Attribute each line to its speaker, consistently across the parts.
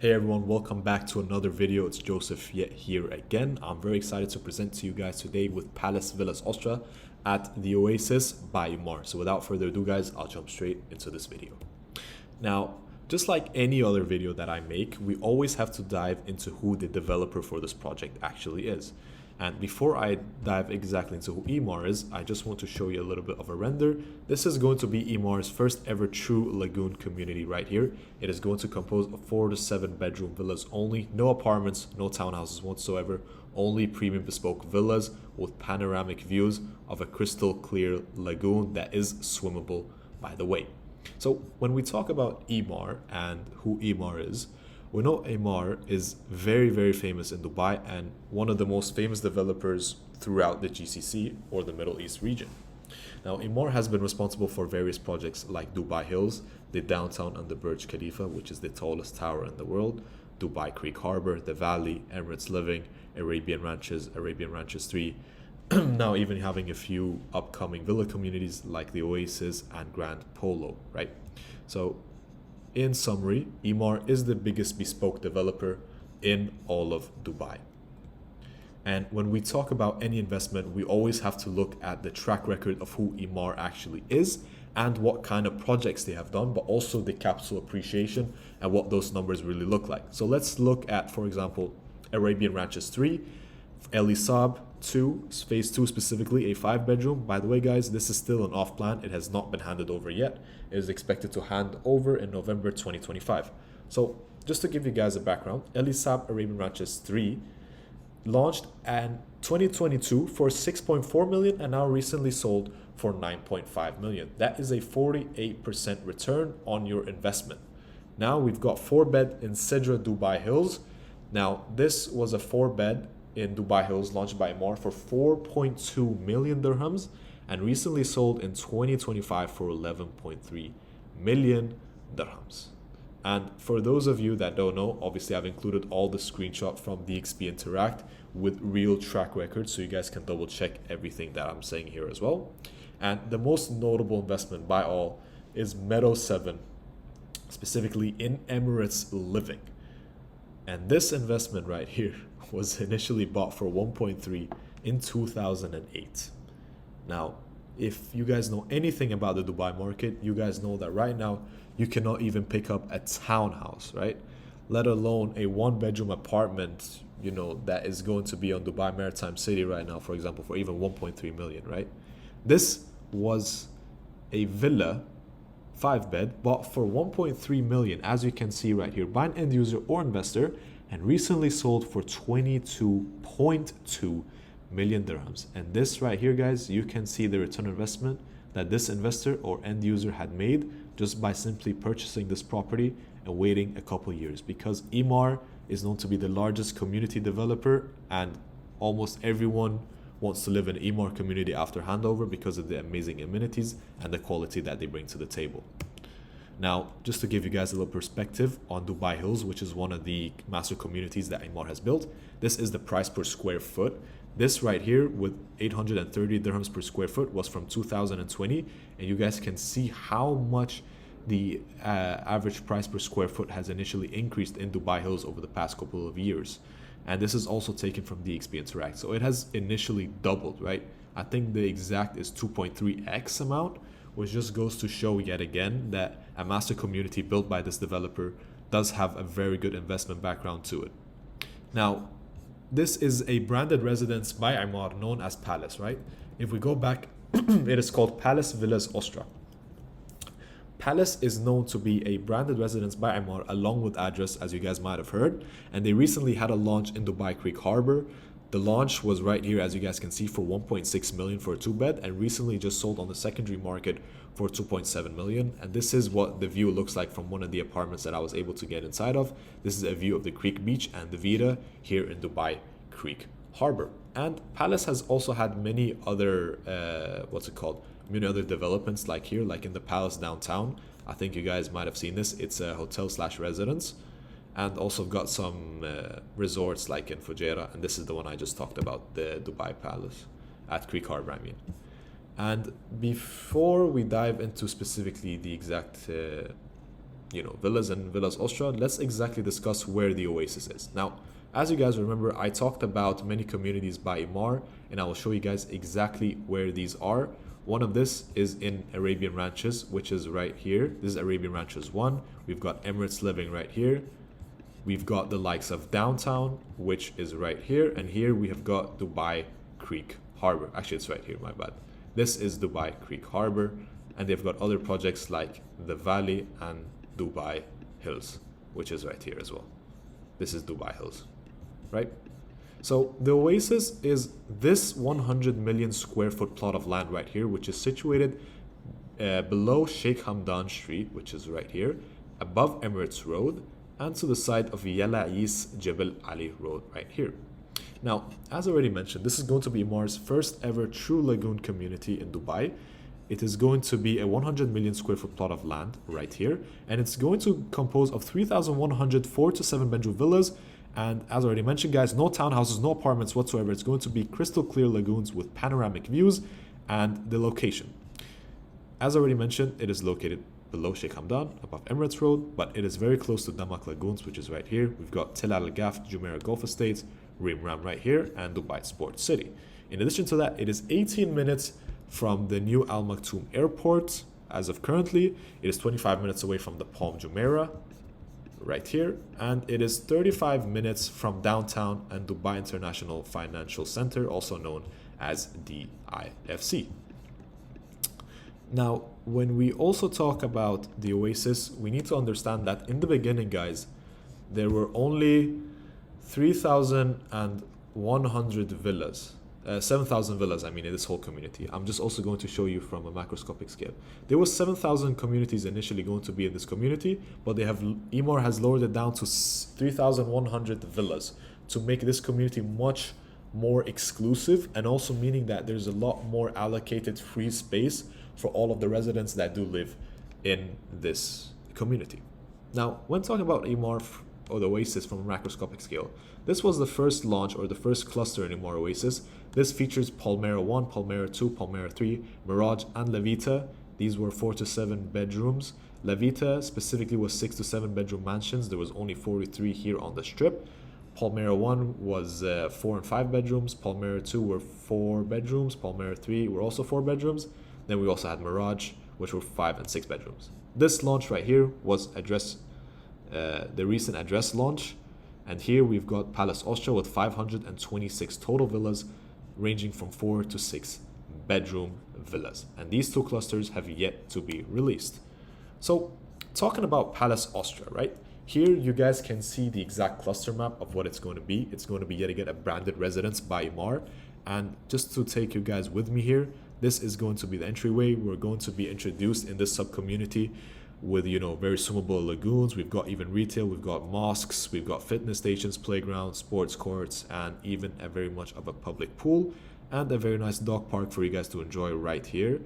Speaker 1: Hey everyone, welcome back to another video. It's Joseph yet here again. I'm very excited to present to you guys today with Palace Ostra at the Oasis by Emaar. So without further ado guys, I'll jump straight into this video. Now, just like any other video that I make, we always have to dive into who the developer for this project actually is. And before I dive exactly into who Emaar is, I just want to show you a little bit of a render. This is going to be Emaar's first ever true lagoon community right here. It is going to compose of 4 to 7 bedroom villas only, no apartments, no townhouses whatsoever, only premium bespoke villas with panoramic views of a crystal clear lagoon that is swimmable, by the way. So when we talk about Emaar and who Emaar is, we know Emaar is very famous in Dubai and one of the most famous developers throughout the GCC or the Middle East region. Now, Emaar has been responsible for various projects like Dubai Hills, the downtown and the Burj Khalifa, which is the tallest tower in the world, Dubai Creek Harbor, the Valley, Emirates Living, Arabian Ranches 3, now even having a few upcoming villa communities like the Oasis and Grand Polo, right? So in summary, Emaar is the biggest bespoke developer in all of Dubai. And when we talk about any investment, we always have to look at the track record of who Emaar actually is and what kind of projects they have done, but also the capital appreciation and what those numbers really look like. So let's look at, for example, Arabian Ranches 3, Elisab 2, phase 2 specifically, a 5-bedroom. By the way guys, this is still an off plan. It has not been handed over yet. It is expected to hand over in November 2025. So just to give you guys a background, Elisab Arabian Ranches 3 launched in 2022 for 6.4 million and now recently sold for 9.5 million. That is a 48% return on your investment. Now we've got 4-bed in Sidra Dubai Hills. Now this was a 4-bed in Dubai Hills launched by Emaar for 4.2 million dirhams and recently sold in 2025 for 11.3 million dirhams. And for those of you that don't know, obviously I've included all the screenshot from DXP Interact with real track records so you guys can double check everything that I'm saying here as well. And the most notable investment by all is Meadow 7, specifically in Emirates Living. And this investment right here was initially bought for 1.3 in 2008. Now, if you guys know anything about the Dubai market, you guys know that right now you cannot even pick up a townhouse, right? Let alone a 1-bedroom apartment, you know, that is going to be on Dubai Maritime City right now, for example, for even 1.3 million, right? This was a villa 5-bed bought for 1.3 million, as you can see right here, by an end user or investor, and recently sold for 22.2 million dirhams. And this right here guys, you can see the return on investment that this investor or end user had made just by simply purchasing this property and waiting a couple years, because Emaar is known to be the largest community developer and almost everyone wants to live in Emaar community after handover because of the amazing amenities and the quality that they bring to the table. Now, just to give you guys a little perspective on Dubai Hills, which is one of the master communities that Emaar has built, this is the price per square foot. This right here with 830 dirhams per square foot was from 2020, and you guys can see how much the average price per square foot has initially increased in Dubai Hills over the past couple of years. And this is also taken from DXP Interact. So it has initially doubled, right? I think the exact is 2.3x amount, which just goes to show yet again that a master community built by this developer does have a very good investment background to it. Now, this is a branded residence by Emaar known as Palace, right? If we go back, it is called Palace Ostra. Palace is known to be a branded residence by Emaar along with Adress, as you guys might have heard, and they recently had a launch in Dubai Creek Harbor. The launch was right here, as you guys can see, for 1.6 million for a 2-bed and recently just sold on the secondary market for 2.7 million. And this is what the view looks like from one of the apartments that I was able to get inside of. This is a view of the Creek Beach and the Vita here in Dubai Creek Harbor. And Palace has also had many other, many other developments like here, like in the Palace downtown. I think you guys might have seen this. It's a hotel slash residence. And also got some resorts like in Fujairah, and this is the one I just talked about, the Dubai Palace at Creek Harbor, I mean. And before we dive into specifically the exact villas and Villas Ostra, let's exactly discuss where the Oasis is. Now, as you guys remember, I talked about many communities by Emaar, and I will show you guys exactly where these are. One of this is in Arabian Ranches, which is right here. This is Arabian Ranches 1. We've got Emirates Living right here. We've got the likes of Downtown, which is right here. And here we have got Dubai Creek Harbor. Actually, it's right here, my bad. This is Dubai Creek Harbor. And they've got other projects like the Valley and Dubai Hills, which is right here as well. This is Dubai Hills, right? So the Oasis is this 100 million square foot plot of land right here, which is situated below Sheikh Hamdan Street, which is right here, above Emirates Road, and to the side of Yala'is Jebel Ali Road right here. Now, as already mentioned, this is going to be Emaar's first ever true lagoon community in Dubai. It is going to be a 100 million square foot plot of land right here, and it's going to compose of 3,100 4 to 7 bedroom villas. And as already mentioned, guys, no townhouses, no apartments whatsoever. It's going to be crystal clear lagoons with panoramic views. And the location, as already mentioned, it is located below Sheikh Hamdan, above Emirates Road, but it is very close to Damak Lagoons, which is right here. We've got Tel Al Gaf, Jumeirah Golf Estates, Reem Ram right here, and Dubai Sports City. In addition to that, it is 18 minutes from the new Al Maktoum Airport. As of currently, it is 25 minutes away from the Palm Jumeirah right here, and it is 35 minutes from downtown and Dubai International Financial Center, also known as DIFC. Now, when we also talk about the Oasis, we need to understand that in the beginning, guys, there were only 3,100 villas. 7,000 villas, in this whole community. I'm just also going to show you from a macroscopic scale. There was 7,000 communities initially going to be in this community, but Emaar has lowered it down to 3,100 villas to make this community much more exclusive, and also meaning that there's a lot more allocated free space for all of the residents that do live in this community. Now, when talking about Emaar or the Oasis from a macroscopic scale, this was the first launch or the first cluster in Emaar Oasis. This features Palmiera 1, Palmiera 2, Palmiera 3, Mirage, and Levita. These were 4 to 7 bedrooms. Levita specifically was 6 to 7 bedroom mansions. There was only 43 here on the strip. Palmiera 1 was 4 and 5 bedrooms. Palmiera 2 were 4 bedrooms. Palmiera 3 were also 4 bedrooms. Then we also had Mirage, which were 5 and 6 bedrooms. This launch right here was the recent Adress launch. And here we've got Palace Ostra with 526 total villas, ranging from 4 to 6 bedroom villas. And these two clusters have yet to be released. So talking about Palace Ostra, right? Here you guys can see the exact cluster map of what it's going to be. It's going to be yet again a branded residence by Emaar. And just to take you guys with me here, this is going to be the entryway. We're going to be introduced in this sub-community with, very swimmable lagoons. We've got even retail, we've got mosques, we've got fitness stations, playgrounds, sports courts, and even a very much of a public pool, and a very nice dog park for you guys to enjoy right here.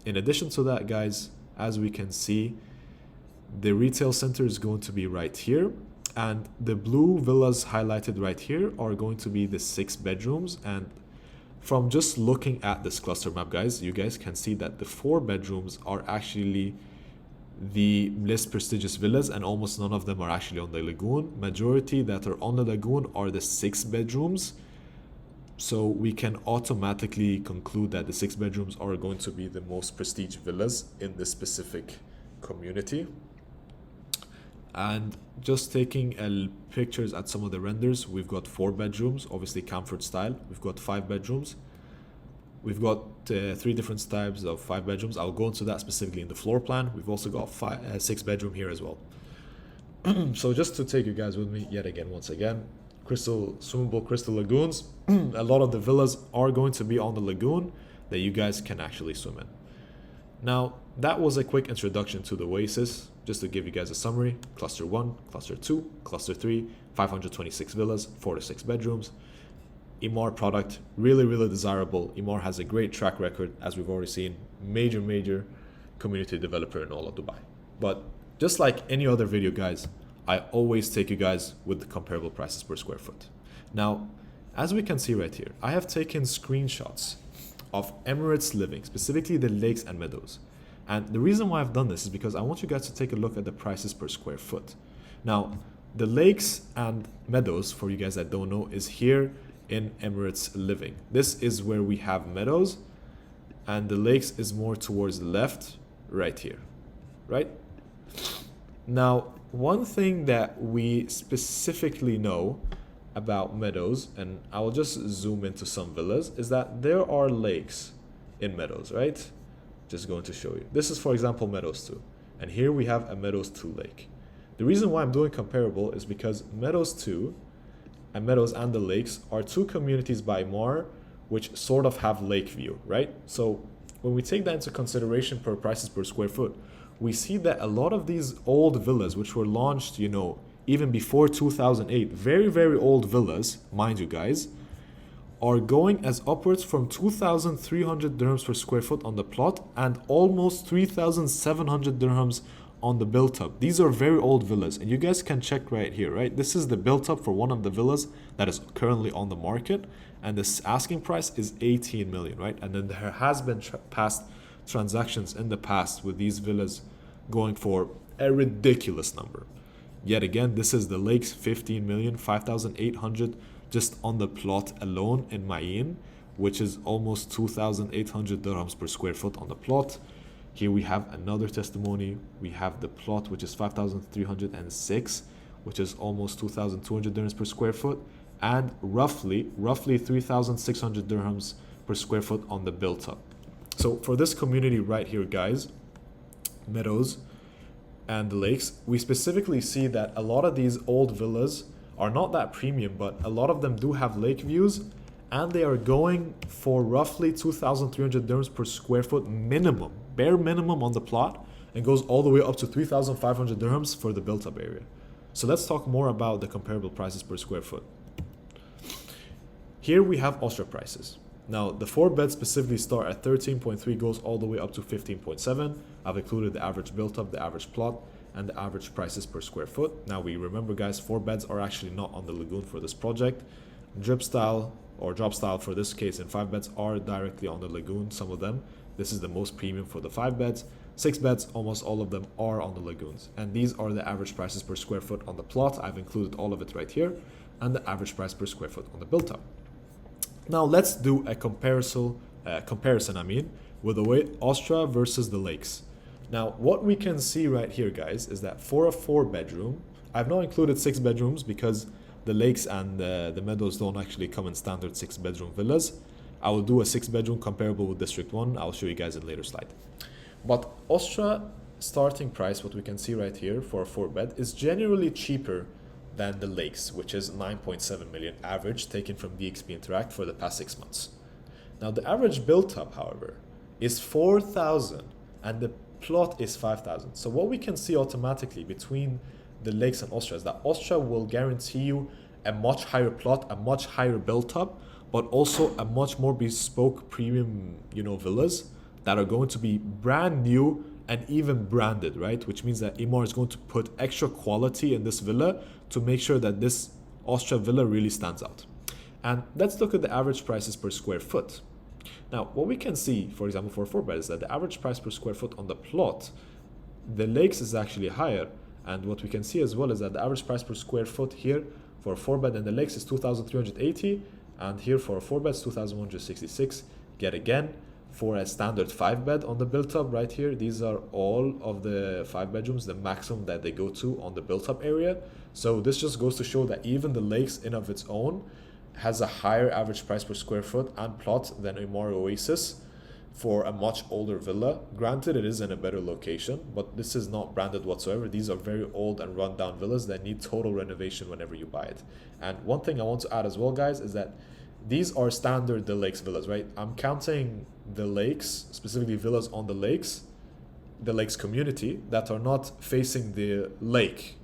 Speaker 1: In addition to that, guys, as we can see, the retail center is going to be right here, and the blue villas highlighted right here are going to be the 6 bedrooms. And from just looking at this cluster map, guys, you guys can see that the 4 bedrooms are actually the less prestigious villas, and almost none of them are actually on the lagoon. Majority that are on the lagoon are the 6 bedrooms. So we can automatically conclude that the 6 bedrooms are going to be the most prestige villas in this specific community. And just taking pictures at some of the renders, we've got 4 bedrooms, obviously comfort style. We've got 5 bedrooms. We've got 3 different types of 5 bedrooms. I'll go into that specifically in the floor plan. We've also got 6 bedroom here as well. So just to take you guys with me yet again, once again, swimmable crystal lagoons. A lot of the villas are going to be on the lagoon that you guys can actually swim in. Now, that was a quick introduction to the Oasis. Just to give you guys a summary: cluster 1, cluster 2, cluster 3, 526 villas, 4 to 6 bedrooms. Emaar product, really desirable. Emaar has a great track record, as we've already seen, major community developer in all of Dubai. But just like any other video, guys, I always take you guys with the comparable prices per square foot. Now, as we can see right here, I have taken screenshots of Emirates Living, specifically the lakes and meadows. And the reason why I've done this is because I want you guys to take a look at the prices per square foot. Now, the lakes and meadows, for you guys that don't know, is here in Emirates Living. This is where we have meadows, and the lakes is more towards the left, right here, right? Now, one thing that we specifically know about meadows, and I will just zoom into some villas, is that there are lakes in meadows, right? Just going to show you. This is, for example, Meadows 2. And here we have a Meadows 2 lake. The reason why I'm doing comparable is because Meadows 2 and Meadows and the lakes are two communities by Emaar which sort of have lake view, right? So when we take that into consideration per prices per square foot, we see that a lot of these old villas which were launched, you know, even before 2008, very, very old villas, mind you guys, are going as upwards from 2,300 dirhams per square foot on the plot and almost 3,700 dirhams on the built up. These are very old villas, and you guys can check right here, right? This is the built up for one of the villas that is currently on the market, and this asking price is 18 million, right? And then there has been past transactions in the past with these villas going for a ridiculous number. Yet again, this is the lakes, 15 million, 5,800 just on the plot alone in Ma'in, which is almost 2,800 dirhams per square foot on the plot. Here we have another testimony. We have the plot, which is 5,306, which is almost 2,200 dirhams per square foot, and roughly 3,600 dirhams per square foot on the built up. So for this community right here, guys, meadows and the lakes, we specifically see that a lot of these old villas are not that premium, but a lot of them do have lake views, and they are going for roughly 2,300 dirhams per square foot minimum, bare minimum on the plot, and goes all the way up to 3,500 dirhams for the built up area. So let's talk more about the comparable prices per square foot. Here we have Ostra prices. Now, the 4 beds specifically start at 13.3, goes all the way up to 15.7. I've included the average built up, the average plot, and the average prices per square foot. Now, we remember, guys, 4 beds are actually not on the lagoon for this project. Drip style or drop style for this case, and 5 beds are directly on the lagoon, some of them. This is the most premium for the 5 beds. 6 beds, almost all of them are on the lagoons. And these are the average prices per square foot on the plot. I've included all of it right here. And the average price per square foot on the built up. Now let's do a comparison with the way Ostra versus the lakes. Now what we can see right here, guys, is that for a 4 bedroom, I've not included 6 bedrooms because the lakes and the meadows don't actually come in standard 6 bedroom villas. I will do a 6 bedroom comparable with District 1. I'll show you guys in a later slide. But Ostra starting price, what we can see right here for a 4 bed, is generally cheaper than the lakes, which is 9.7 million average taken from DXB Interact for the past 6 months. Now the average built up, however, is 4,000 and the plot is 5,000. So what we can see automatically between the lakes and Ostra is that Ostra will guarantee you a much higher plot, a much higher built up, but also a much more bespoke premium, villas that are going to be brand new and even branded, right? Which means that Emaar is going to put extra quality in this villa to make sure that this Ostra villa really stands out. And let's look at the average prices per square foot. Now, what we can see, for example, for a 4 bed is that the average price per square foot on the plot, the lakes is actually higher. And what we can see as well is that the average price per square foot here for a 4 bed in the lakes is 2,380. And here for a 4 bed is 2,166. Yet again, for a standard 5 bed on the built up right here, these are all of the 5 bedrooms, the maximum that they go to on the built up area. So this just goes to show that even the lakes in of its own has a higher average price per square foot and plot than Emaar Oasis for a much older villa. Granted, it is in a better location, but this is not branded whatsoever. These are very old and run down villas that need total renovation whenever you buy it. And one thing I want to add as well, guys, is that these are standard the lakes villas, right? I'm counting the lakes, specifically villas on the lakes community that are not facing the lake.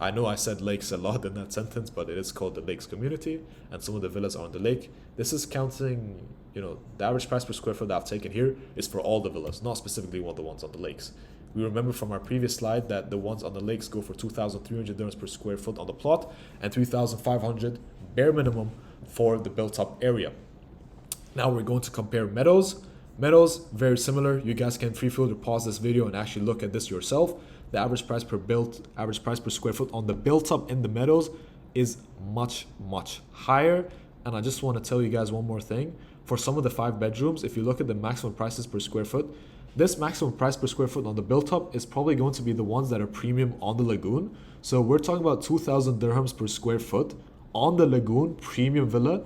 Speaker 1: I know I said lakes a lot in that sentence, but it is called the lakes community, and some of the villas are on the lake. This is counting, the average price per square foot that I've taken here is for all the villas, not specifically one of the ones on the lakes. We remember from our previous slide that the ones on the lakes go for 2,300 dirhams per square foot on the plot and 3,500 bare minimum for the built up area. Now we're going to compare meadows Meadows, very similar. You guys can feel to pause this video and actually look at this yourself. The average price per square foot on the built up in the Meadows is much higher. And I just want to tell you guys one more thing. For some of the 5 bedrooms, if you look at the maximum prices per square foot, this maximum price per square foot on the built up is probably going to be the ones that are premium on the lagoon. So we're talking about 2,000 dirhams per square foot on the lagoon premium villa.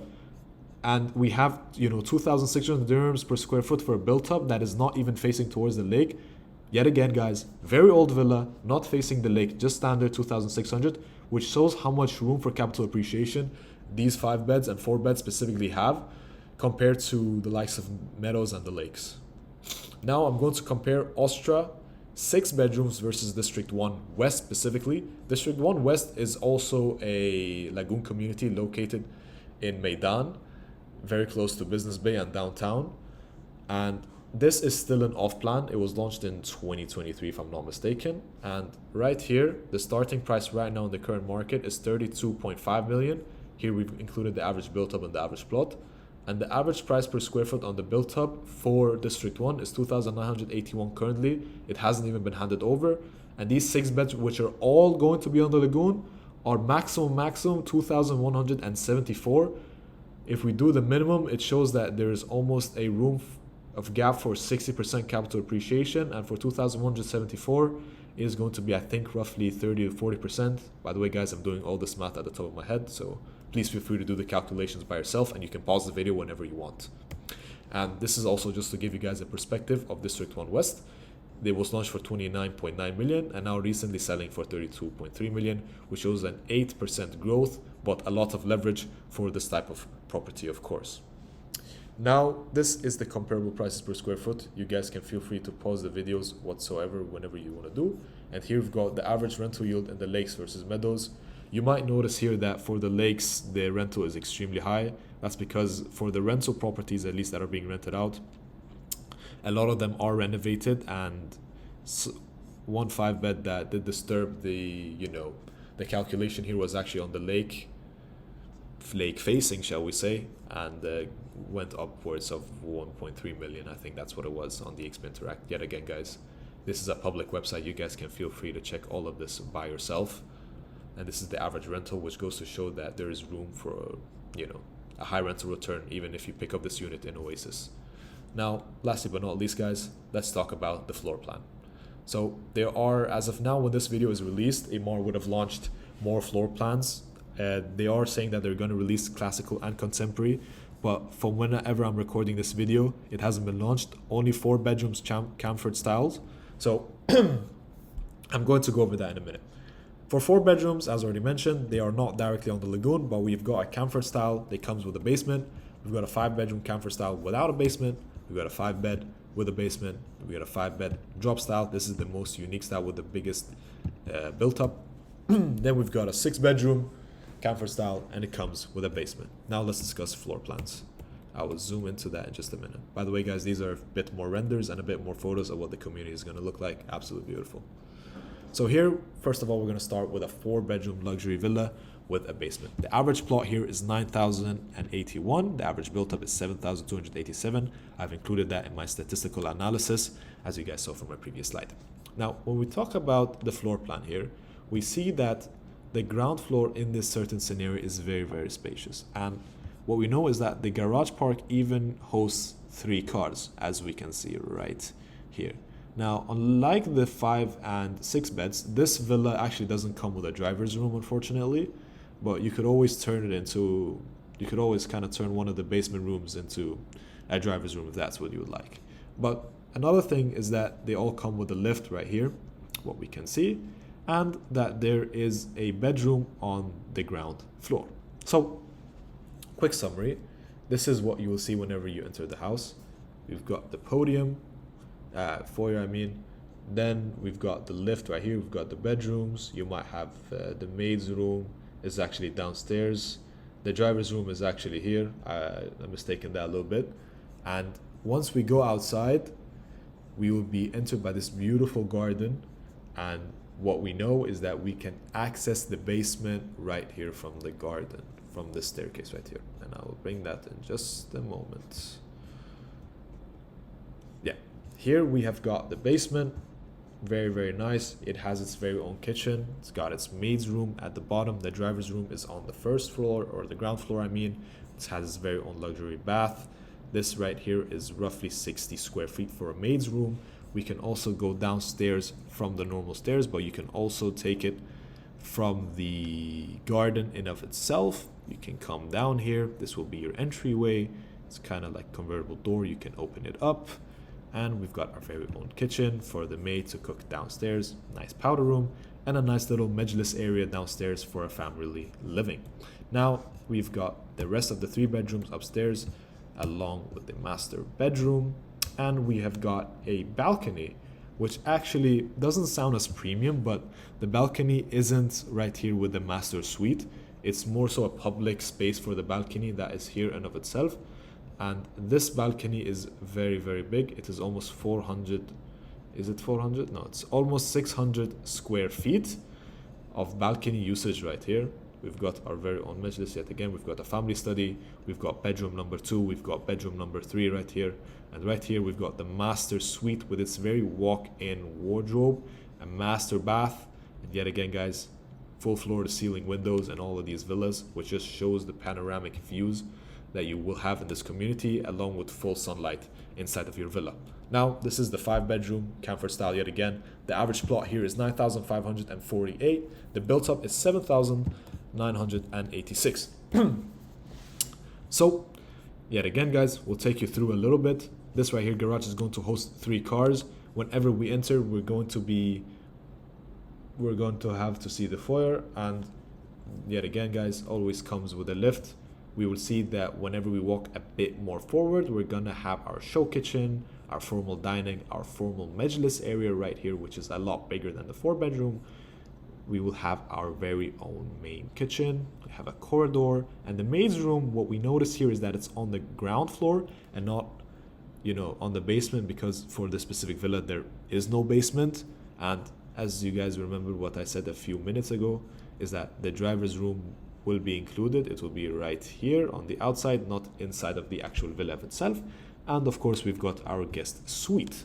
Speaker 1: And we have, 2,600 dirhams per square foot for a built up that is not even facing towards the lake. Yet again, guys, very old villa, not facing the lake, just standard 2,600, which shows how much room for capital appreciation these 5 beds and 4 beds specifically have compared to the likes of Meadows and the lakes. Now I'm going to compare Ostra 6 bedrooms versus District 1 West specifically. District 1 West is also a lagoon community located in Meydan, very close to Business Bay and downtown. And this is still an off-plan. It was launched in 2023 if I'm not mistaken. And right here, the starting price right now in the current market is 32.5 million. Here we've included the average built-up and the average plot. And the average price per square foot on the built-up for District 1 is 2,981 currently. It hasn't even been handed over. And these 6 beds, which are all going to be on the lagoon, are maximum 2,174. If we do the minimum, it shows that there is almost a room of gap for 60% capital appreciation. And for 2,174, it is going to be, I think, roughly 30 to 40%. By the way, guys, I'm doing all this math at the top of my head, so please feel free to do the calculations by yourself, and you can pause the video whenever you want. And this is also just to give you guys a perspective of District 1 West. It was launched for 29.9 million and now recently selling for 32.3 million, which shows an 8% growth, but a lot of leverage for this type of property, of course. Now, this is the comparable prices per square foot. You guys can feel free to pause the videos whatsoever whenever you want to do. And here we've got the average rental yield in the lakes versus Meadows. You might notice here that for the lakes, the rental is extremely high. That's because for the rental properties, at least that are being rented out, a lot of them are renovated, and one 5-bed that did disturb the calculation here was actually on the lake facing, shall we say, and went upwards of 1.3 million. I think that's what it was on the XP Interact. Yet again, guys, this is a public website. You guys can feel free to check all of this by yourself. And this is the average rental, which goes to show that there is room for a high rental return even if you pick up this unit in Oasis. Now, lastly but not least, guys, let's talk about the floor plan. So there are, as of now, when this video is released, Emaar would have launched more floor plans. They are saying that they're going to release classical and contemporary, but from whenever I'm recording this video, it hasn't been launched. Only 4 bedrooms camphor styles. So I'm going to go over that in a minute. For 4 bedrooms, as already mentioned, they are not directly on the lagoon, but we've got a camphor style that comes with a basement. We've got a 5-bedroom camphor style without a basement. We've got a 5-bed with a basement. We've got a 5-bed drop style. This is the most unique style with the biggest built up. Then we've got a 6-bedroom camphor style, and it comes with a basement. Now let's discuss floor plans. I will zoom into that in just a minute. By the way, guys, these are a bit more renders and a bit more photos of what the community is going to look like. Absolutely beautiful. So here, first of all, we're going to start with a 4-bedroom luxury villa with a basement. The average plot here is 9,081. The average built up is 7,287. I've included that in my statistical analysis, as you guys saw from my previous slide. Now, when we talk about the floor plan here, we see that the ground floor in this certain scenario is very, very spacious. And what we know is that the garage park even hosts 3 cars, as we can see right here. Now, unlike the 5 and 6 beds, this villa actually doesn't come with a driver's room, unfortunately, but you could always turn one of the basement rooms into a driver's room if that's what you would like. But another thing is that they all come with a lift right here, what we can see, and that there is a bedroom on the ground floor. So, quick summary, this is what you will see whenever you enter the house. We've got the podium, foyer, then we've got the lift right here. We've got the bedrooms. You might have the maid's room is actually downstairs. The driver's room is actually here. I'm mistaken that a little bit. And once we go outside, we will be entered by this beautiful garden. And what we know is that we can access the basement right here from the garden, from this staircase right here. And I will bring that in just a moment. Here we have got the basement. Very, very nice. It has its very own kitchen. It's got its maid's room at the bottom. The driver's room is on the first floor, or the ground floor, I mean. It has its very own luxury bath. This right here is roughly 60 square feet for a maid's room. We can also go downstairs from the normal stairs, but you can also take it from the garden in of itself. You can come down here. This will be your entryway. It's kind of like convertible door. You can open it up. And we've got our very own kitchen for the maid to cook downstairs, nice powder room, and a nice little majlis area downstairs for a family living. Now we've got the rest of the 3 bedrooms upstairs along with the master bedroom, and we have got a balcony, which actually doesn't sound as premium, but the balcony isn't right here with the master suite. It's more so a public space for the balcony that is here in of itself. And this balcony is very, very big. It is almost 400, is it 400? No, it's almost 600 square feet of balcony usage right here. We've got our very own majlis yet again. We've got a family study. We've got bedroom number 2. We've got bedroom number 3 right here. And right here we've got the master suite with its very walk-in wardrobe, a master bath. And yet again, guys, full floor to ceiling windows in all of these villas, which just shows the panoramic views that you will have in this community, along with full sunlight inside of your villa. Now, this is the 5-bedroom comfort style yet again. The average plot here is 9,548. The built up is 7,986. So, yet again, guys, we'll take you through a little bit. This right here, garage is going to host 3 cars. Whenever we enter, we're going to have to see the foyer, and yet again, guys, always comes with a lift. We will see that whenever we walk a bit more forward, we're gonna have our show kitchen, our formal dining, our formal majlis area right here, which is a lot bigger than the 4-bedroom. We will have our very own main kitchen. We have a corridor, and the maid's room, what we notice here is that it's on the ground floor and not, on the basement, because for this specific villa, there is no basement. And as you guys remember what I said a few minutes ago, is that the driver's room will be included. It will be right here on the outside, not inside of the actual villa itself. And of course, we've got our guest suite.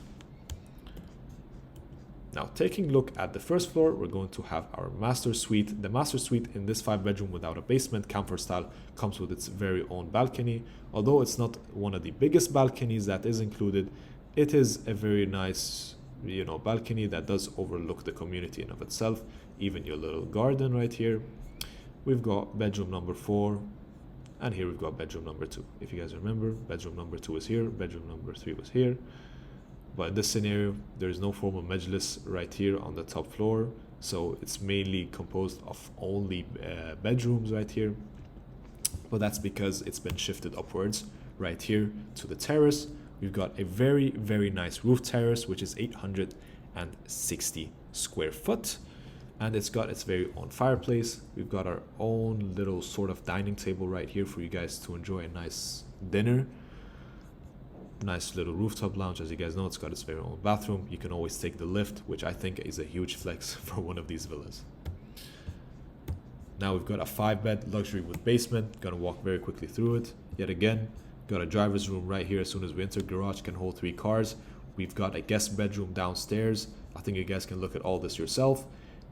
Speaker 1: Now, taking a look at the first floor, we're going to have our master suite. The master suite in this 5-bedroom without a basement comfort style comes with its very own balcony. Although it's not one of the biggest balconies that is included, it is a very nice, balcony that does overlook the community in of itself. Even your little garden right here. We've got bedroom number 4, and here we've got bedroom number 2. If you guys remember, bedroom number 2 is here, bedroom number 3 was here. But in this scenario, there's no formal majlis right here on the top floor, so it's mainly composed of only bedrooms right here. But that's because it's been shifted upwards right here to the terrace. We've got a very, very nice roof terrace, which is 860 square foot. And it's got its very own fireplace. We've got our own little sort of dining table right here for you guys to enjoy a nice dinner. Nice little rooftop lounge. As you guys know, it's got its very own bathroom. You can always take the lift, which I think is a huge flex for one of these villas. Now we've got a 5-bed luxury with basement. Gonna walk very quickly through it. Yet again, got a driver's room right here as soon as we enter. Garage can hold 3 cars. We've got a guest bedroom downstairs. I think you guys can look at all this yourself.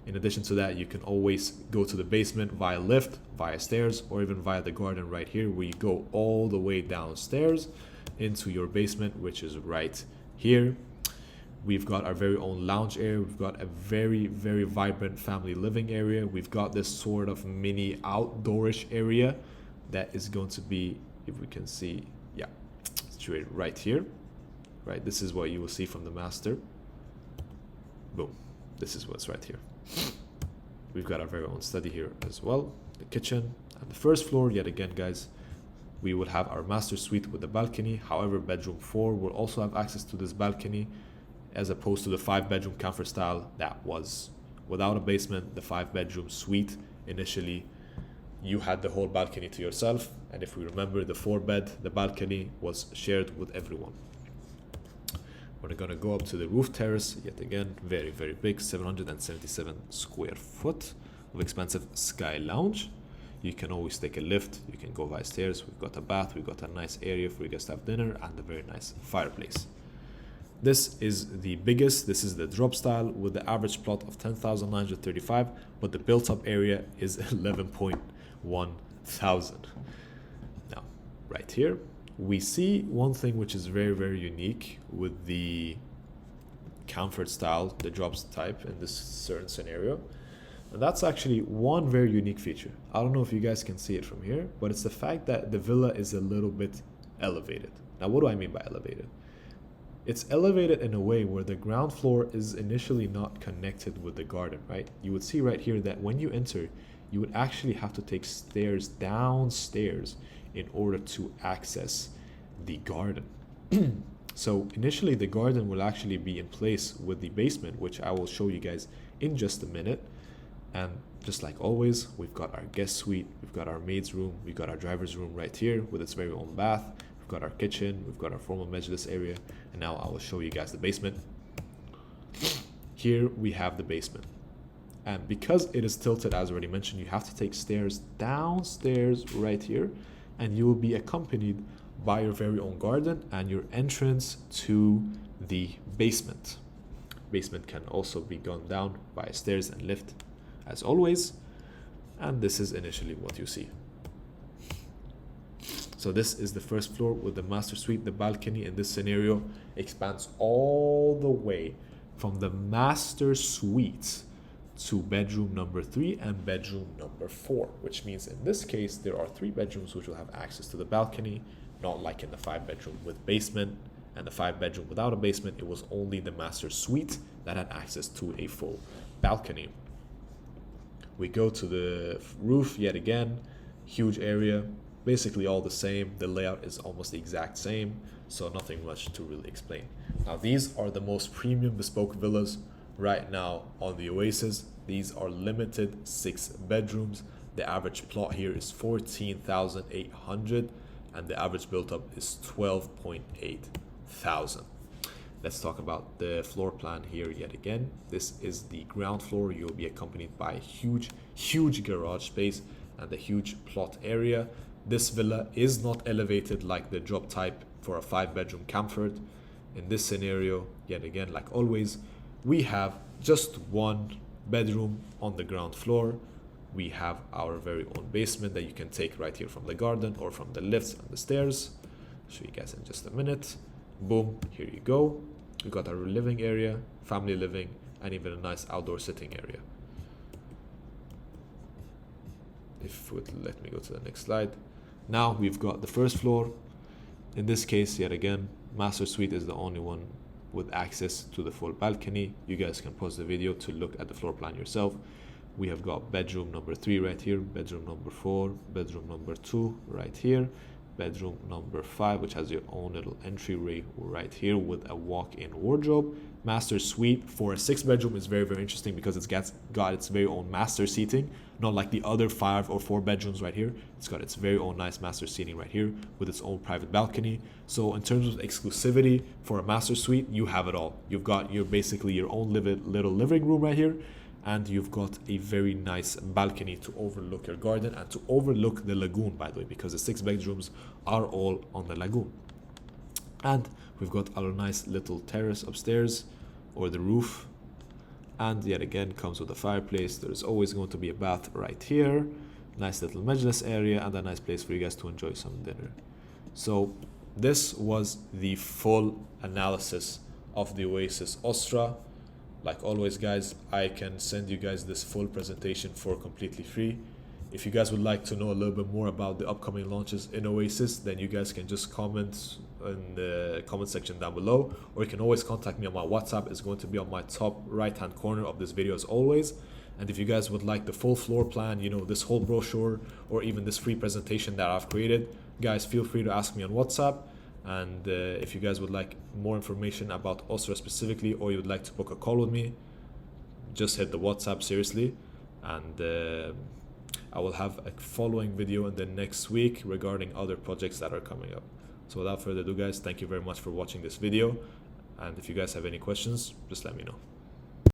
Speaker 1: In addition to that, you can always go to the basement via lift, via stairs, or even via the garden right here, where you go all the way downstairs into your basement, which is right here. We've got our very own lounge area. We've got a very, very vibrant family living area. We've got this sort of mini outdoorish area that is going to be, if we can see, yeah, situated right here. Right, this is what you will see from the master. Boom, this is what's right here. We've got our very own study here as well, the kitchen. And the first floor, yet again, guys, we will have our master suite with the balcony. However, bedroom 4 will also have access to this balcony, as opposed to the 5-bedroom comfort style that was without a basement. The 5-bedroom suite, initially, you had the whole balcony to yourself. And if we remember, the 4-bed, the balcony was shared with everyone. We're gonna go up to the roof terrace, yet again, very, very big, 777 square foot of expansive sky lounge. You can always take a lift, you can go via stairs. We've got a bath, we've got a nice area for you guys to have dinner, and a very nice fireplace. This is the biggest, this is the drop style with the average plot of 10,935, but the built-up area is 11.1 thousand. Now, right here, we see one thing which is very, very unique with the comfort style, the drops type in this certain scenario. And that's actually one very unique feature. I don't know if you guys can see it from here, but it's the fact that the villa is a little bit elevated. Now, what do I mean by elevated? It's elevated in a way where the ground floor is initially not connected with the garden, right? You would see right here that when you enter, you would actually have to take stairs downstairs in order to access the garden. So initially the garden will actually be in place with the basement, which I will show you guys in just a minute. And just like always, we've got our guest suite, we've got our maid's room, we've got our driver's room right here with its very own bath. We've got our kitchen, we've got our formal majlis area, and now I will show you guys the basement. Here we have the basement. And because it is tilted, as already mentioned, you have to take stairs downstairs right here, and you will be accompanied by your very own garden and your entrance to the basement. Basement can also be gone down by stairs and lift, as always. And this is initially what you see. So this is the first floor with the master suite. The balcony in this scenario expands all the way from the master suite to bedroom number 3 and bedroom number 4, which means in this case there are 3 bedrooms which will have access to the balcony, not like in the 5-bedroom with basement and the 5-bedroom without a basement. It was only the master suite that had access to a full balcony. We go to the roof yet again, huge area, basically all the same. The layout is almost the exact same, so nothing much to really explain. Now these are the most premium bespoke villas right now on the Oasis. These are limited 6 bedrooms. The average plot here is 14,800 and the average built up is 12.8 thousand. Let's talk about the floor plan here yet again. This is the ground floor. You'll be accompanied by a huge garage space and a huge plot area. This villa is not elevated like the drop type for a 5-bedroom comfort. In this scenario, yet again, like always, we have just 1 bedroom on the ground floor. We have our very own basement that you can take right here from the garden or from the lifts and the stairs. I'll show you guys in just a minute. Boom, here you go. We've got our living area, family living, and even a nice outdoor sitting area. If it would let me go to the next slide. Now we've got the first floor. In this case, yet again, master suite is the only one with access to the full balcony. You guys can pause the video to look at the floor plan yourself. We have got bedroom number 3 right here, bedroom number 4, bedroom number 2 right here, bedroom number 5, which has your own little entryway right here with a walk-in wardrobe. Master suite for a 6-bedroom is very, very interesting because it's got its very own master seating, not like the other 5 or 4 bedrooms right here. It's got its very own nice master seating right here with its own private balcony. So in terms of exclusivity for a master suite, you have it all. You've got basically your own little living room right here, and you've got a very nice balcony to overlook your garden and to overlook the lagoon, by the way, because the 6 bedrooms are all on the lagoon. And we've got our nice little terrace upstairs, or the roof, and yet again comes with a fireplace. There's always going to be a bath right here, nice little majlis area, and a nice place for you guys to enjoy some dinner. So this was the full analysis of the Oasis Ostra. Like always, guys, I can send you guys this full presentation for completely free. If you guys would like to know a little bit more about the upcoming launches in Oasis, then you guys can just comment in the comment section down below, or you can always contact me on my WhatsApp. It's going to be on my top right hand corner of this video as always. And if you guys would like the full floor plan, you know, this whole brochure, or even this free presentation that I've created, guys, feel free to ask me on WhatsApp. And if you guys would like more information about Ostra specifically, or you would like to book a call with me, just hit the WhatsApp, seriously. And I will have a following video in the next week regarding other projects that are coming up. So without further ado, guys, thank you very much for watching this video. And if you guys have any questions, just let me know.